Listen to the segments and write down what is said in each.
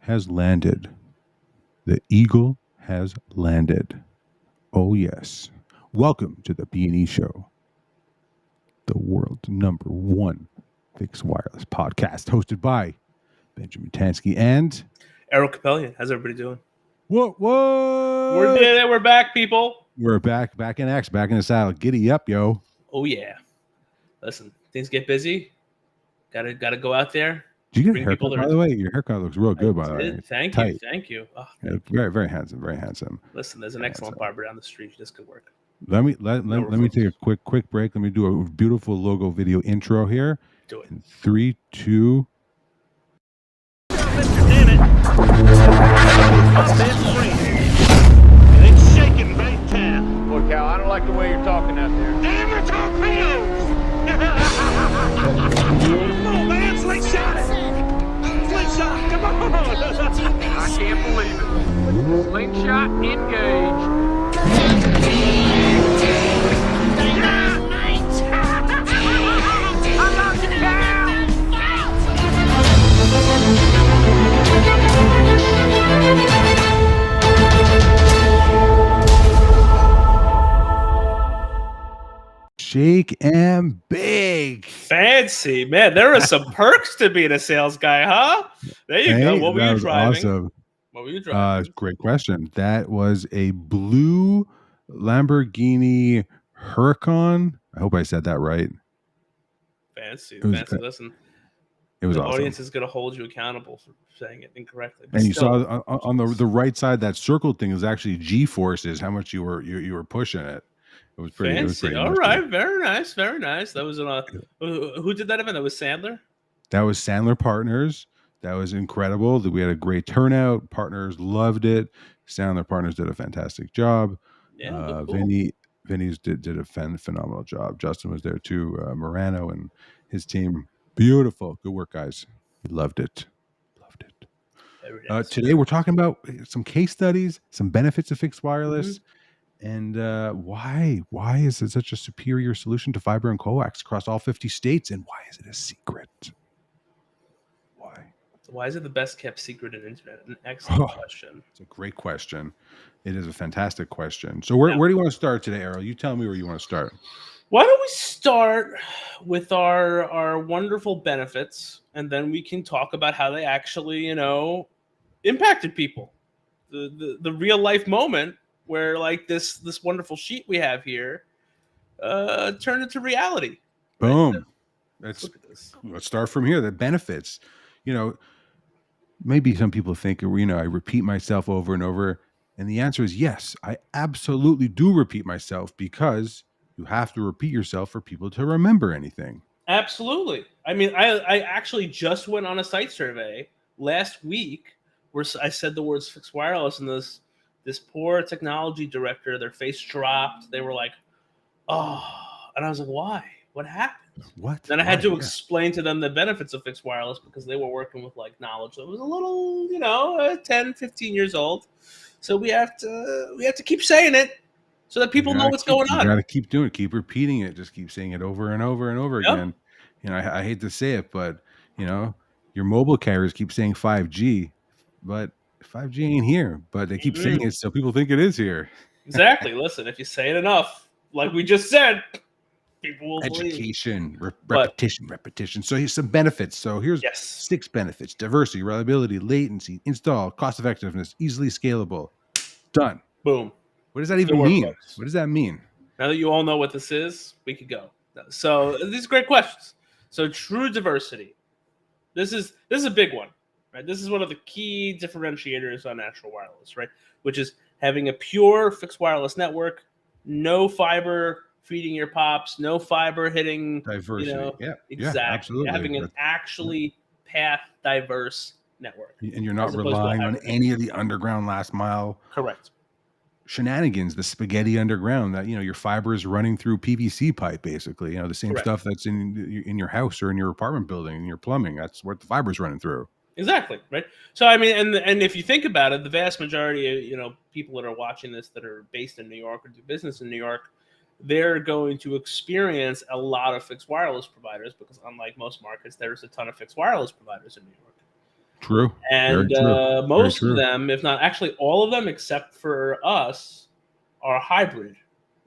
has landed. The eagle has landed. Oh, yes. Welcome to the B&E Show, the world's number one fixed wireless podcast, hosted by Benjamin Tansky and Errol Capellion. How's everybody doing? What? We're back, people. We're back in action, back in the saddle. Giddy up, yo. Oh yeah. Listen, things get busy. Gotta go out there. Did you get a haircut, by the way? Your haircut looks real good, by the way. Thank you. Oh, yeah, very, very handsome, very handsome. Listen, there's an excellent barber down the street. This could work. Let me take a quick break. Let me do a beautiful logo video intro here. Do it. In 3, 2. Damn it! It's shaking right town. Look, Cal, I don't like the way you're talking out there. Damn the torpedoes! Come on, man, slingshot it! Slingshot, come on! I can't believe it. Slingshot engaged. I love you, Cal! Shake and bake. Fancy, man. There are some perks to being a sales guy, huh? There you go. What were you driving? Awesome. What were you driving? Great question. That was a blue Lamborghini Huracan. I hope I said that right. Fancy. Listen, it was the awesome. audience is going to hold you accountable for saying it incorrectly. And you saw on the right side, that circle thing is actually G-forces, how much you were pushing it. It was pretty fancy. All right, very nice. That was who did that event? That was Sandler. That was Sandler Partners. That was incredible. We had a great turnout. Partners loved it. Sandler Partners did a fantastic job. Yeah, cool. Vinny's did a phenomenal job. Justin was there too. Morano and his team. Beautiful. Good work, guys. Loved it. Today we're talking about some case studies, some benefits of fixed wireless. Mm-hmm. And why is it such a superior solution to fiber and coax across all 50 states? And why is it a secret? Why is it the best kept secret in the internet? An excellent question. It's a great question. It is a fantastic question. So where do you want to start today, Errol? You tell me where you want to start. Why don't we start with our wonderful benefits, and then we can talk about how they actually, impacted people. The real life moment where like this wonderful sheet we have here turned into reality. Boom. Right? Let's start from here. The benefits. Maybe some people think, I repeat myself over and over. And the answer is yes, I absolutely do repeat myself, because you have to repeat yourself for people to remember anything. Absolutely. I mean, I actually just went on a site survey last week where I said the words fixed wireless, and this poor technology director, their face dropped. They were like, oh, and I was like, why? What happened? What? Then I had to explain to them the benefits of fixed wireless, because they were working with like knowledge that was a little, 10, 15 years old. So we have to keep saying it so that people know what's going on. You got to keep doing it, keep repeating it, just keep saying it over and over and over again. I hate to say it, but your mobile carriers keep saying 5G, but 5G ain't here. But they keep saying it, so people think it is here. Exactly. Listen, if you say it enough, like we just said, people will education, repetition. So here's some benefits. So here's 6 benefits: diversity, reliability, latency, install, cost effectiveness, easily scalable. Done. Boom. What does that even mean? What does that mean? Now that you all know what this is, we could go. So these are great questions. So true diversity. This is a big one, right? This is one of the key differentiators on natural wireless, right? Which is having a pure fixed wireless network, no fiber feeding your pops, no fiber hitting diversity. Exactly. Absolutely. Having an actually path diverse network. And you're not relying on any of the underground last mile. Correct. Shenanigans, the spaghetti underground that, your fiber is running through PVC pipe, basically, the same stuff that's in your house or in your apartment building, in your plumbing. That's what the fiber is running through. Exactly. Right. So, I mean, and if you think about it, the vast majority of, people that are watching this that are based in New York or do business in New York, they're going to experience a lot of fixed wireless providers, because unlike most markets, there's a ton of fixed wireless providers in New York. True. Very And true. Very most of true. them, if not actually all of them, except for us, are hybrid.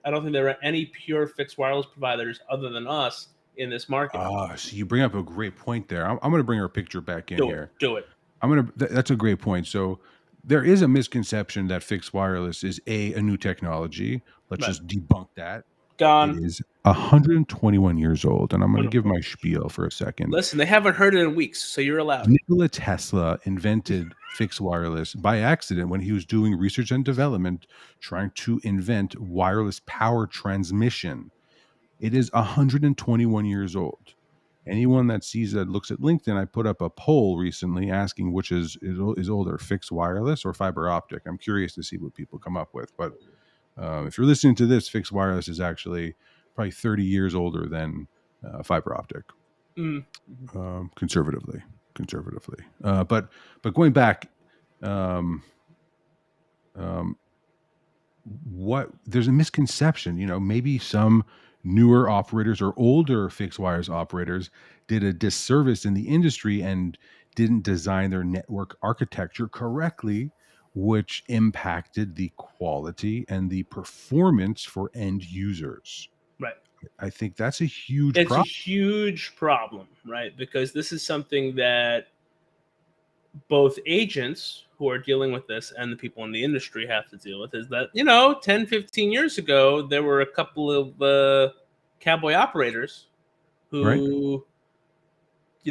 I don't think there are any pure fixed wireless providers other than us in this market. So you bring up a great point there. I'm going to bring our picture back in here. Do it. That's a great point. So there is a misconception that fixed wireless is a new technology. Let's Right. just debunk that. It Gone. is 121 years old, and I'm going to give my Wonderful. spiel for a second. Listen, they haven't heard it in weeks, so you're allowed. Nikola Tesla invented fixed wireless by accident when he was doing research and development, trying to invent wireless power transmission. It is 121 years old. Anyone that sees that looks at LinkedIn, I put up a poll recently asking which is older, fixed wireless or fiber optic. I'm curious to see what people come up with. But if you're listening to this, fixed wireless is actually probably 30 years older than fiber optic, conservatively. But going back, there's a misconception. Maybe some newer operators or older fixed wireless operators did a disservice in the industry and didn't design their network architecture correctly, which impacted the quality and the performance for end users. Right. I think that's a huge It's problem. a huge problem, right? Because this is something that both agents who are dealing with this and the people in the industry have to deal with, is that 10, 15 years ago there were a couple of cowboy operators who Right.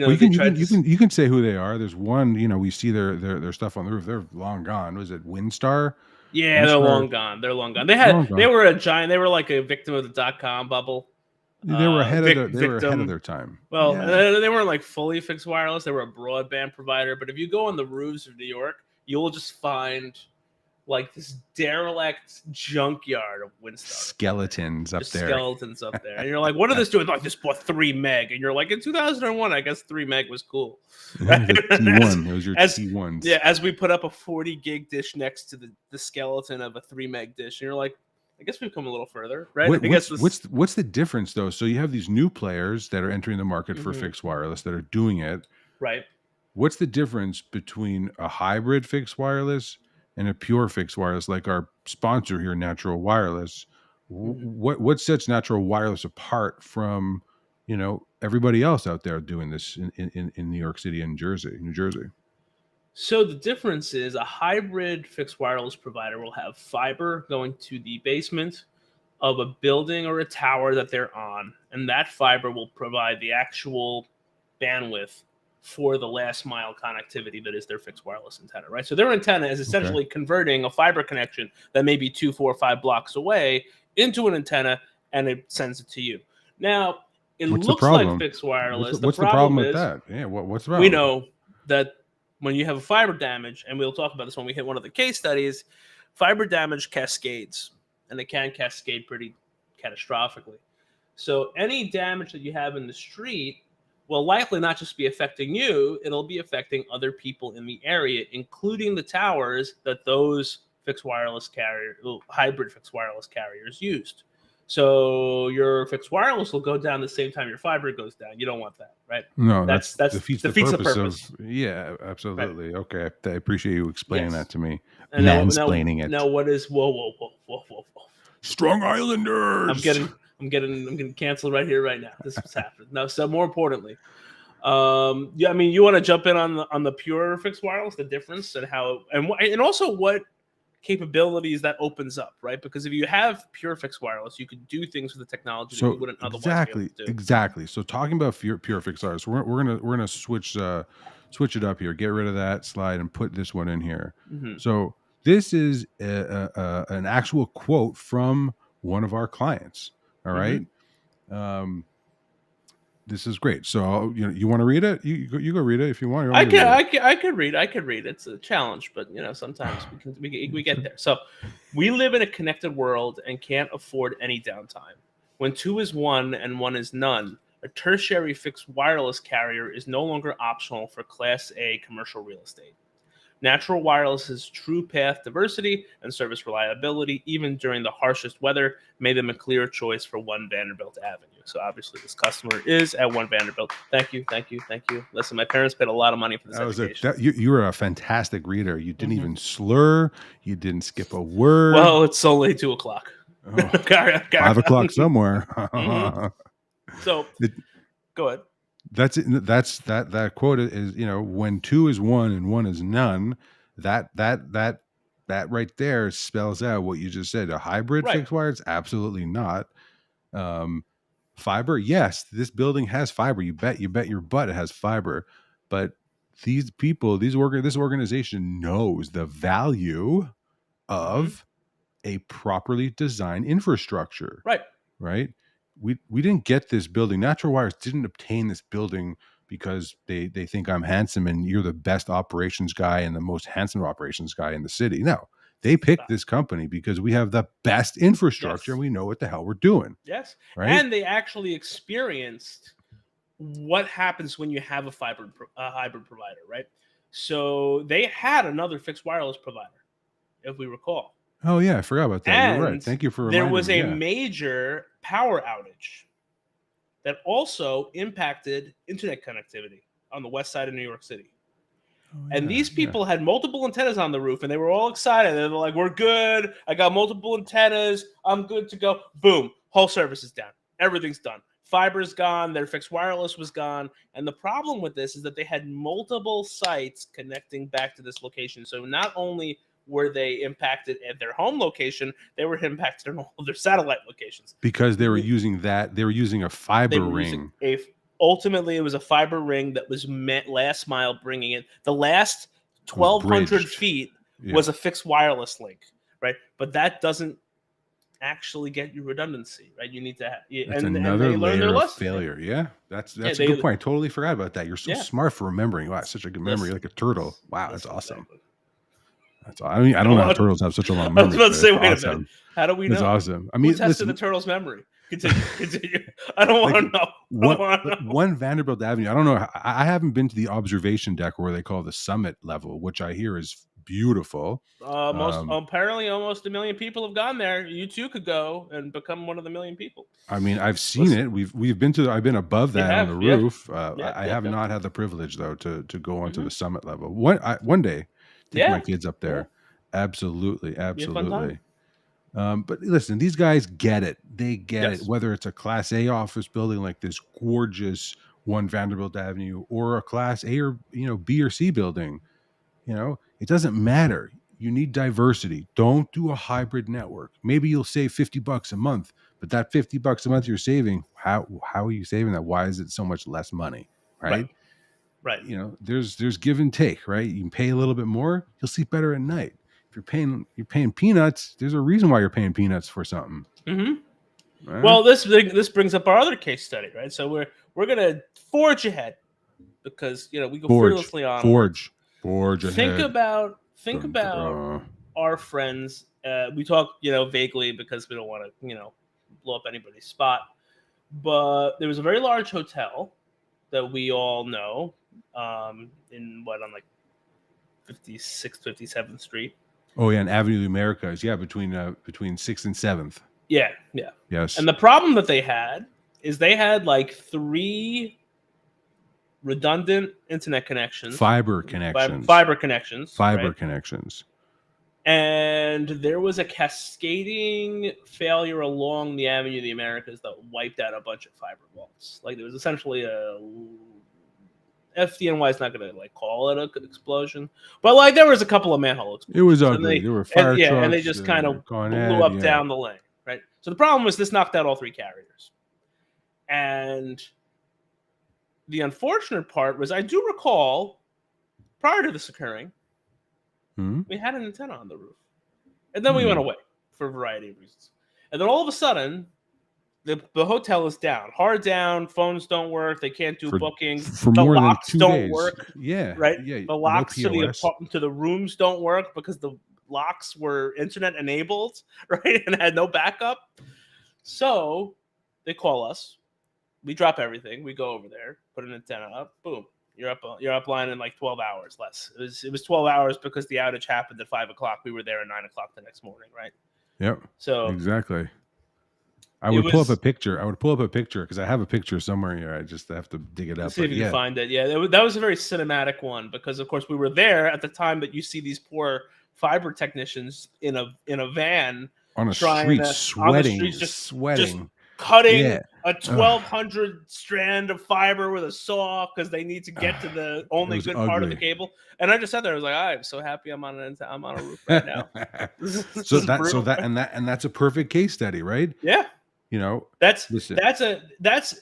Well, you can say who they are. There's one, we see their stuff on the roof. They're long gone. Was it Windstar? Yeah, they're long gone. They're long gone. They were a giant. They were like a victim of the .com bubble. They were ahead of their time. Well, they weren't like fully fixed wireless. They were a broadband provider. But if you go on the roofs of New York, you'll just find like this derelict junkyard of Windstar skeletons up there. Skeletons up there, and you're like, "What are this doing?" Like, this bought 3 meg, and you're like, "In 2001, I guess 3 meg was cool." Right? T1. It was your T1s. Yeah, as we put up a 40 gig dish next to the skeleton of a 3 meg dish, and you're like, I guess we've come a little further, right? What's the difference though? So you have these new players that are entering the market for fixed wireless that are doing it. Right. What's the difference between a hybrid fixed wireless and a pure fixed wireless, like our sponsor here, Natural Wireless? What sets Natural Wireless apart from everybody else out there doing this in New York City and New Jersey? So the difference is a hybrid fixed wireless provider will have fiber going to the basement of a building or a tower that they're on, and that fiber will provide the actual bandwidth for the last mile connectivity that is their fixed wireless antenna, right? So their antenna is essentially converting a fiber connection that may be 2, 4, 5 blocks away into an antenna, and it sends it to you. Now, it looks like fixed wireless. What's the problem with that? Yeah, what's the problem? We know that when you have a fiber damage, and we'll talk about this when we hit one of the case studies, fiber damage cascades, and it can cascade pretty catastrophically. So any damage that you have in the street will likely not just be affecting you, it'll be affecting other people in the area, including the towers that those hybrid fixed wireless carriers used. So your fixed wireless will go down the same time your fiber goes down. You don't want that, right? No, that defeats the purpose. Yeah, absolutely. Right. Okay, I appreciate you explaining that to me. And mansplaining it. Now, what is whoa? Strong Islanders. I'm getting canceled right here, right now. This is what's happening. No, so more importantly, I mean, you want to jump in on the pure fixed wireless, the difference and how, and also what capabilities that opens up, right? Because if you have pure fixed wireless, you could do things with the technology that you wouldn't otherwise be able to do. Exactly. So talking about pure fixed wireless, we're gonna switch it up here. Get rid of that slide and put this one in here. So this is an actual quote from one of our clients. All right. This is great. So you want to read it? You go read it if you want. I could read. It's a challenge, but sometimes we get there. So we live in a connected world and can't afford any downtime. When 2 is 1 and 1 is none, a tertiary fixed wireless carrier is no longer optional for Class A commercial real estate. Natural Wireless's true path diversity and service reliability, even during the harshest weather, made them a clear choice for 1 Vanderbilt Avenue. So obviously, this customer is at 1 Vanderbilt. Thank you, thank you, thank you. Listen, my parents paid a lot of money for this education. You were a fantastic reader. You didn't Mhm. even slur. You didn't skip a word. Well, it's only 2 o'clock. Oh, Carry 5 o'clock somewhere. Mhm. So, It- go ahead. That's it. That quote is, when 2 is 1 and 1 is none, that right there spells out what you just said. A hybrid Right. fixed wire? It's absolutely not. Fiber, yes, this building has fiber. You bet your butt it has fiber. But these people, this organization knows the value of a properly designed infrastructure. Right. Right? We didn't get this building. Natural Wires didn't obtain this building because they think I'm handsome and you're the best operations guy and the most handsome operations guy in the city. No, they picked this company because we have the best infrastructure and we know what the hell we're doing. Yes. Right? And they actually experienced what happens when you have a hybrid provider, right? So they had another fixed wireless provider, if we recall. Oh yeah, I forgot about that. You're right. And Thank you for there reminding was me. a Yeah. major power outage that also impacted internet connectivity on the west side of New York City. Oh, And yeah, these yeah. people had multiple antennas on the roof, and they were all excited. They were like, "We're good. I got multiple antennas. I'm good to go." Boom, whole service is down. Everything's done. Fiber's gone. Their fixed wireless was gone. And the problem with this is that they had multiple sites connecting back to this location. So not only were they impacted at their home location, they were impacted on all of their satellite locations. Because they were using a fiber They were ring. using ultimately, it was a fiber ring that was last mile bringing it. The last 1,200 bridged. feet Yeah. was a fixed wireless link, right? But that doesn't actually get you redundancy, right? You need to have, That's and another they learned layer their of lesson. failure. Yeah, that's a they- good point. I totally forgot about that. You're so Yeah. smart for remembering. Wow, such a good memory, Listen. like a turtle. Wow, that's Listen, awesome. exactly. That's I mean, I don't know how turtles have such a long I memory. was about to but say, it's wait a awesome. minute. How do we It's know? awesome. I Who mean, tested listen, the turtle's memory? Continue. I don't want to know. one Vanderbilt Avenue. I don't know. I haven't been to the observation deck, or where they call the summit level, which I hear is beautiful. Apparently almost 1 million people have gone there. You too could go and become one of the 1 million people. I mean, I've seen it. We've been to. I've been above that on the yeah. roof. Yeah, I have not had the privilege though to go onto Mhm. the summit level. One day, take my Yeah. kids up there. Absolutely, Be a fun absolutely. But listen, these guys get it. They get Yes. it. Whether it's a Class A office building like this gorgeous 1 Vanderbilt Avenue, or a Class A or B or C building, it doesn't matter. You need diversity. Don't do a hybrid network. Maybe you'll save $50 a month, but that $50 a month you're saving, how are you saving that? Why is it so much less money? Right. Right. There's give and take, right? You can pay a little bit more, you'll sleep better at night. If you're paying peanuts, there's a reason why you're paying peanuts for something. Mm-hmm. Right? Well, this brings up our other case study, right? So we're gonna forge ahead because we go fearlessly on. Forge Think ahead. about Dun, dun, dun. our friends. We talk vaguely because we don't want to blow up anybody's spot. But there was a very large hotel that we all know on like 56th, 57th Street. Oh yeah, and Avenue of the Americas. Yeah, between 6th and 7th. Yeah. Yes. And the problem that they had is they had like 3 redundant internet connections. Fiber connections. Fiber connections. Fiber right? connections. And there was a cascading failure along the Avenue of the Americas that wiped out a bunch of fiber vaults. Like there was essentially a FDNY is not going to call it an explosion, but like there was a couple of manhole explosions. It was ugly. There were fire trucks. And they just kind of blew up down the lane, right? So the problem was this knocked out all 3 carriers. And the unfortunate part was I do recall prior to this occurring, we had an antenna on the roof. And then we went away for a variety of reasons. And then all of a sudden, the hotel is down. Hard down, phones don't work, they can't do bookings. For the more locks than 2 don't days. work. Yeah. Right? Yeah. The locks no to the rooms don't work because the locks were internet enabled, right? And had no backup. So they call us. We drop everything. We go over there, put an antenna up. Boom. You're upline in like 12 hours less. It was 12 hours because the outage happened at 5 o'clock. We were there at 9 o'clock the next morning, right? Yep. So Exactly. I it would pull up a was. picture. I would pull up a picture because I have a picture somewhere here. I just have to dig it up. Let's see if But you can yeah, find it. Yeah, that was a very cinematic one because, of course, we were there at the time that you see these poor fiber technicians in a van on a trying street, to on the streets, just sweating. cutting Yeah. a 1,200 strand of fiber with a saw because they need to get to the It only was good part of the ugly. cable. And I just sat there. I was like, I'm so happy I'm on a roof right now. This so is that brutal. and that's a perfect case study, right? Yeah, You know, that's listen. that's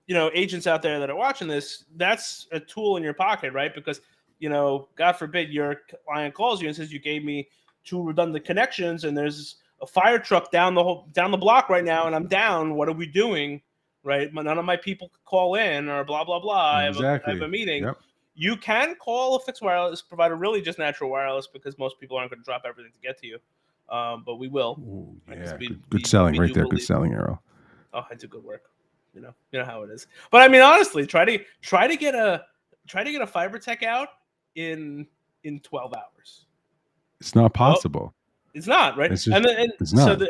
agents out there that are watching this. That's a tool in your pocket, right? Because God forbid your client calls you and says you gave me 2 redundant connections and there's a fire truck down the block right now and I'm down. What are we doing? Right? None of my people call in or blah blah blah. I have Exactly. a meeting. Yep. You can call a fixed wireless provider, really just natural wireless, because most people aren't going to drop everything to get to you. But we will. Ooh, Right? yeah. Good selling we right do there. Good believe- selling, Errol. Oh, I do good work. You know how it is. But I mean, honestly, try to get a fiber tech out in 12 hours. It's not possible. It's not, right? It's just, it's so not.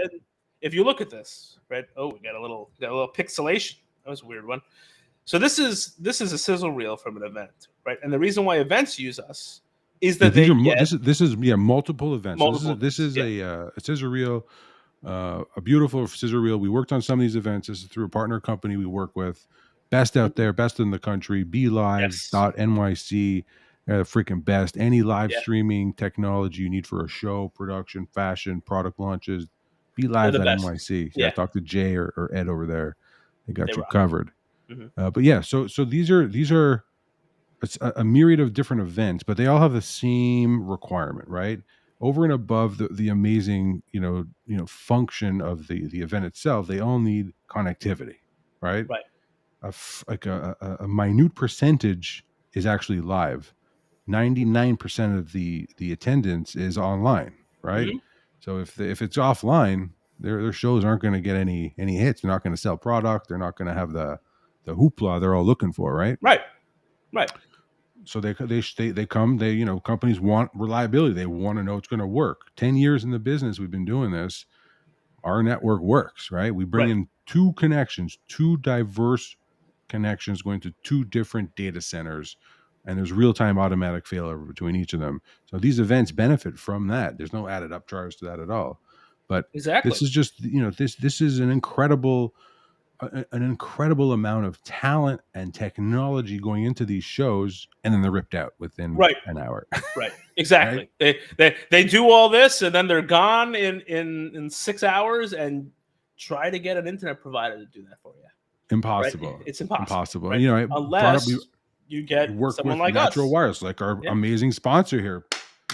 if you look at this, right? Oh, we got a little pixelation. That was a weird one. So this is a sizzle reel from an event, right? And the reason why events use us is that this is multiple events. This is a scissor reel, a beautiful scissor reel. We worked on some of these events. This is through a partner company we work with. Best out there, best in the country. BeLive.nyc, freaking best. Any live streaming technology you need for a show, production, fashion, product launches. BeLive.nyc. Yeah, talk to Jay or Ed over there. They got you covered. Mm-hmm. But yeah, so these are it's a myriad of different events, but they all have the same requirement, right? Over and above the amazing function of the event itself, they all need connectivity, right? Right. A minute percentage is actually live. 99% of the attendance is online, right? Mm-hmm. So if it's offline, their shows aren't going to get any hits. They're not going to sell product. They're not going to have the hoopla they're all looking for, right? Right. So they come. Companies want reliability. They want to know it's going to work. 10 years in the business, we've been doing this. Our network works, right? We bring in 2 connections, 2 diverse connections going to 2 different data centers, and there's real-time automatic failover between each of them. So these events benefit from that. There's no added upcharge to that at all. But this is just this is an incredible amount of talent and technology going into these shows, and then they're ripped out within an hour. Right. Exactly. Right? They do all this and then they're gone in 6 hours, and try to get an internet provider to do that for you. Impossible. Right? It's impossible. Right? Unless you get someone like Natural us. Wireless, like our amazing sponsor here.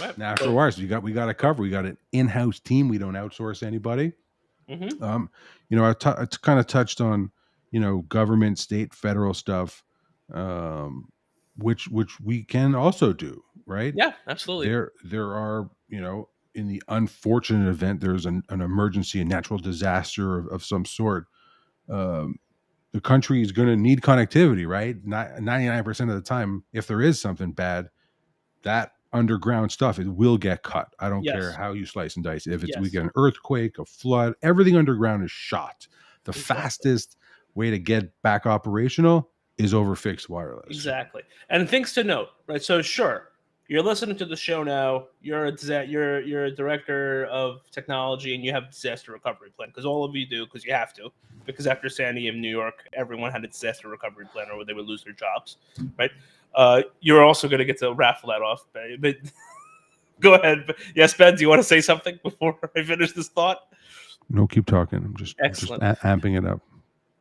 Right. Natural Wireless. We got to cover. We got an in-house team. We don't outsource anybody. Mm-hmm. I kind of touched on, government, state, federal stuff, which we can also do, right? Yeah, absolutely. There are, in the unfortunate event there's an emergency, a natural disaster of some sort. The country is going to need connectivity, right? 99% of the time, if there is something bad, that underground stuff, it will get cut. I don't care how you slice and dice. If we get an earthquake, a flood, everything underground is shot. The fastest way to get back operational is over fixed wireless. Exactly. And things to note, right? So sure, you're listening to the show now. You're a director of technology, and you have a disaster recovery plan, because all of you do, because you have to. Because after Sandy in New York, everyone had a disaster recovery plan, or they would lose their jobs, right? You're also going to get to raffle that off, but go ahead. Yes, Ben, do you want to say something before I finish this thought? No, keep talking. I'm just amping it up.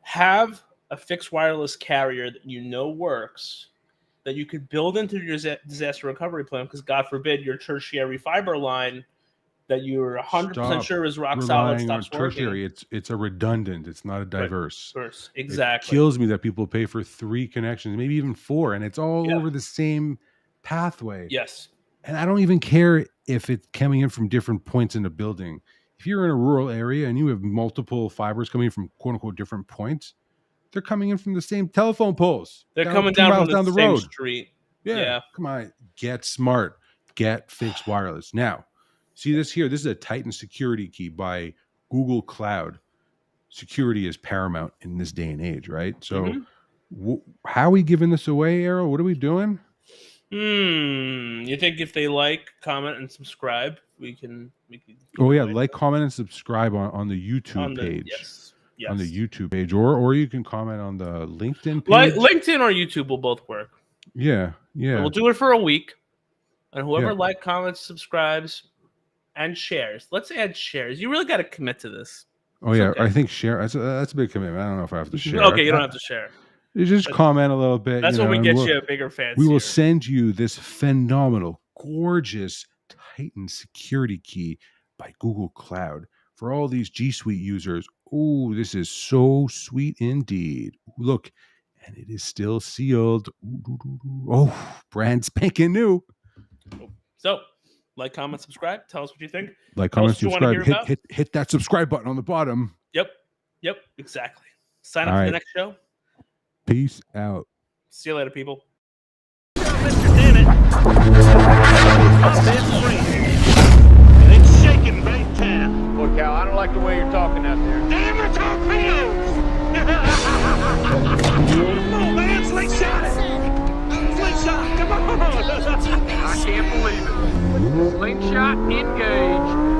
Have a fixed wireless carrier that works, that you could build into your disaster recovery plan, because God forbid your tertiary fiber line that you're 100% sure is rock solid stops tertiary working. It's a redundant. It's not a diverse. Exactly. It kills me that people pay for 3 connections, maybe even 4, and it's all over the same pathway. Yes. And I don't even care if it's coming in from different points in the building. If you're in a rural area and you have multiple fibers coming from quote unquote different points, They're coming in from the same telephone poles. They're coming down from the same street. Yeah. Yeah. Come on. Get smart. Get fixed wireless. Now, see this here? This is a Titan security key by Google Cloud. Security is paramount in this day and age, right? So how are we giving this away, Arrow? What are we doing? You think if they like, comment, and subscribe, we can Oh yeah, like, comment, and subscribe on the YouTube page. Yes. On the YouTube page, or you can comment on the LinkedIn page. Like LinkedIn or YouTube will both work. Yeah. We'll do it for a week, and whoever comments, subscribes, and shares. Let's add shares. You really got to commit to this. Oh yeah, okay. I think share. That's a big commitment. I don't know if I have to share. Okay, you don't have to share. You just comment a little bit. That's when we get you a bigger fan. We will send you this phenomenal, gorgeous Titan security key by Google Cloud for all these G Suite users. Oh, this is so sweet indeed. Look, and it is still sealed. Oh, brand spanking new. So, like, comment, subscribe. Tell us what you think. Like, comment, subscribe. Hit that subscribe button on the bottom. Yep, exactly. Sign up for the next show. Peace out. See you later, people. Mr. Dennett. It's shaking big time. Look, Cal, I don't like the way you're talking out there. Damn the torpedoes! Come on, man, slingshot it! Slingshot, come on! I can't believe it. Slingshot engaged.